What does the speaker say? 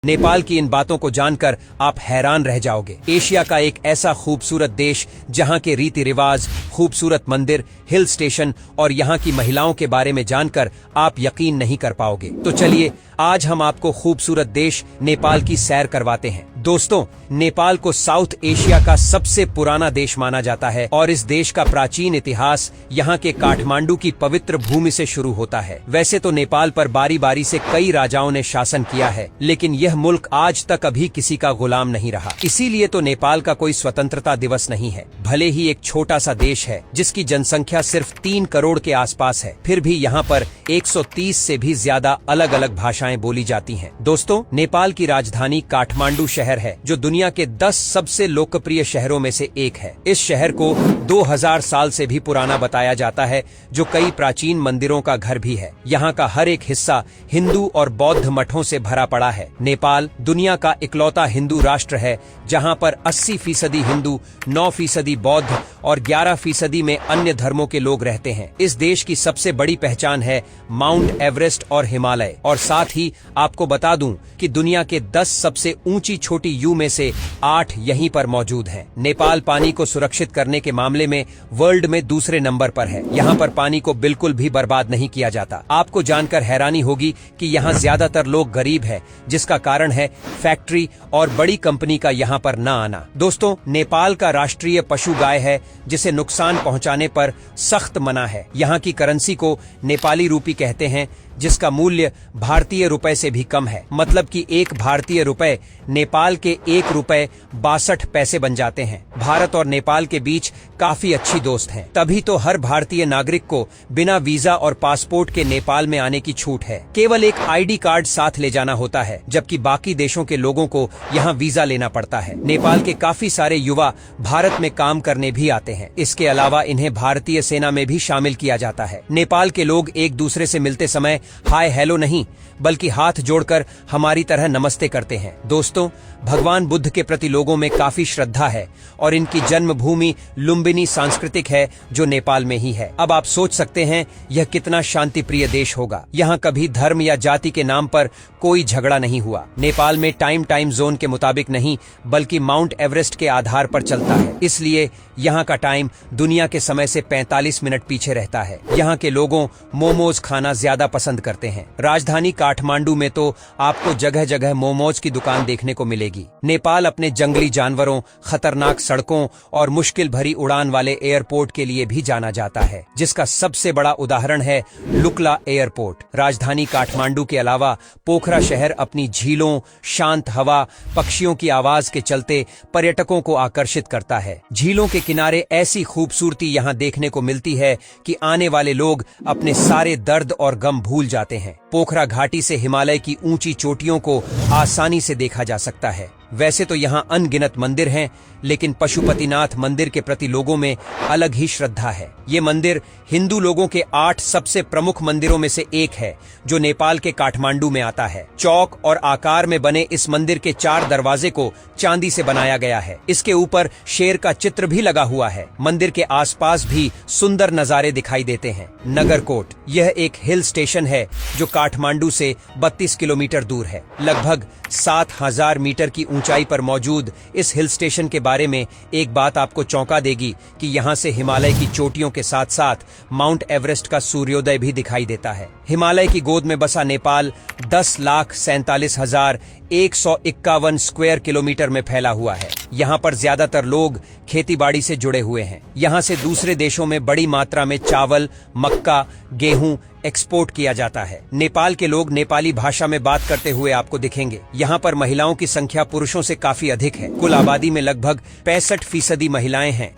नेपाल की इन बातों को जानकर आप हैरान रह जाओगे। एशिया का एक ऐसा खूबसूरत देश जहां के रीति रिवाज, खूबसूरत मंदिर, हिल स्टेशन और यहां की महिलाओं के बारे में जानकर आप यकीन नहीं कर पाओगे। तो चलिए आज हम आपको खूबसूरत देश नेपाल की सैर करवाते हैं। दोस्तों, नेपाल को साउथ एशिया का सबसे पुराना देश माना जाता है और इस देश का प्राचीन इतिहास यहाँ के काठमांडू की पवित्र भूमि से शुरू होता है। वैसे तो नेपाल पर बारी बारी से कई राजाओं ने शासन किया है, लेकिन यह मुल्क आज तक अभी किसी का गुलाम नहीं रहा। इसीलिए तो नेपाल का कोई स्वतंत्रता दिवस नहीं है। भले ही एक छोटा सा देश है जिसकी जनसंख्या सिर्फ 3 करोड़ के आसपास है, फिर भी यहाँ पर 130 से भी ज्यादा अलग अलग भाषाएं बोली जाती हैं। दोस्तों, नेपाल की राजधानी काठमांडू शहर है जो दुनिया के 10 सबसे लोकप्रिय शहरों में से एक है। इस शहर को 2000 साल से भी पुराना बताया जाता है, जो कई प्राचीन मंदिरों का घर भी है। यहाँ का हर एक हिस्सा हिंदू और बौद्ध मठों से भरा पड़ा है। नेपाल दुनिया का इकलौता हिंदू राष्ट्र है जहाँ पर 80% हिंदू, 9% बौद्ध और 11% में अन्य धर्मों के लोग रहते हैं। इस देश की सबसे बड़ी पहचान है माउंट एवरेस्ट और हिमालय। और साथ ही आपको बता दूं कि दुनिया के 10 सबसे ऊंची छोटी यू में से 8 यहीं पर मौजूद हैं। नेपाल पानी को सुरक्षित करने के मामले में वर्ल्ड में दूसरे नंबर पर है। यहाँ पर पानी को बिल्कुल भी बर्बाद नहीं किया जाता। आपको जानकर हैरानी होगी कि यहाँ ज्यादातर लोग गरीब है, जिसका कारण है फैक्ट्री और बड़ी कंपनी का यहाँ पर न आना। दोस्तों, नेपाल का राष्ट्रीय पशु गाय है, जिसे नुकसान पहुँचाने पर सख्त मना है। यहाँ की करेंसी को नेपाली रूपी कहते हैं, जिसका मूल्य भारतीय रुपए से भी कम है। मतलब कि 1 भारतीय रुपए नेपाल के 1 रुपए 62 पैसे बन जाते हैं। भारत और नेपाल के बीच काफी अच्छी दोस्त हैं। तभी तो हर भारतीय नागरिक को बिना वीजा और पासपोर्ट के नेपाल में आने की छूट है। केवल एक आईडी कार्ड साथ ले जाना होता है, जबकि बाकी देशों के लोगों को यहाँ वीजा लेना पड़ता है। नेपाल के काफी सारे युवा भारत में काम करने भी आते हैं। इसके अलावा इन्हें भारतीय सेना में भी शामिल किया जाता है। नेपाल के लोग एक दूसरे से मिलते समय हाय हेलो नहीं, बल्कि हाथ जोड़कर हमारी तरह नमस्ते करते हैं। दोस्तों, भगवान बुद्ध के प्रति लोगों में काफी श्रद्धा है और इनकी जन्मभूमि लुम्बिनी सांस्कृतिक है, जो नेपाल में ही है। अब आप सोच सकते हैं यह कितना शांति प्रिय देश होगा। यहाँ कभी धर्म या जाति के नाम पर कोई झगड़ा नहीं हुआ। नेपाल में टाइम जोन के मुताबिक नहीं, बल्कि माउंट एवरेस्ट के आधार पर चलता है। इसलिए यहाँ का टाइम दुनिया के समय से 45 मिनट पीछे रहता है। यहाँ के लोगों मोमोज खाना ज्यादा पसंद करते हैं। राजधानी काठमांडू में तो आपको जगह जगह मोमोज की दुकान देखने को मिलेगी। नेपाल अपने जंगली जानवरों, खतरनाक सड़कों और मुश्किल भरी उड़ान वाले एयरपोर्ट के लिए भी जाना जाता है, जिसका सबसे बड़ा उदाहरण है लुक्ला एयरपोर्ट। राजधानी काठमांडू के अलावा पोखरा शहर अपनी झीलों, शांत हवा, पक्षियों की आवाज के चलते पर्यटकों को आकर्षित करता है। झीलों के किनारे ऐसी खूबसूरती यहाँ देखने को मिलती है कि आने वाले लोग अपने सारे दर्द और गम भूल जाते हैं। पोखरा घाटी से हिमालय की ऊंची चोटियों को आसानी से देखा जा सकता है। वैसे तो यहाँ अनगिनत मंदिर हैं, लेकिन पशुपतिनाथ मंदिर के प्रति लोगों में अलग ही श्रद्धा है। ये मंदिर हिंदू लोगों के 8 सबसे प्रमुख मंदिरों में से एक है, जो नेपाल के काठमांडू में आता है। चौक और आकार में बने इस मंदिर के 4 दरवाजे को चांदी से बनाया गया है। इसके ऊपर शेर का चित्र भी लगा हुआ है। मंदिर के आसपास भी सुंदर नजारे दिखाई देते हैं। नगरकोट यह एक हिल स्टेशन है जो काठमांडू से 32 किलोमीटर दूर है। लगभग 7000 मीटर की ऊंचाई पर मौजूद इस हिल स्टेशन के बारे में एक बात आपको चौंका देगी कि यहाँ से हिमालय की चोटियों के साथ साथ माउंट एवरेस्ट का सूर्योदय भी दिखाई देता है। हिमालय की गोद में बसा नेपाल 10,47,151 स्क्वायर किलोमीटर में फैला हुआ है। यहाँ पर ज्यादातर लोग खेतीबाड़ी से जुड़े हुए हैं। यहाँ से दूसरे देशों में बड़ी मात्रा में चावल, मक्का, गेहूं एक्सपोर्ट किया जाता है। नेपाल के लोग नेपाली भाषा में बात करते हुए आपको दिखेंगे। यहाँ पर महिलाओं की संख्या पुरुषों से काफी अधिक है। कुल आबादी में लगभग 65% महिलाएं हैं।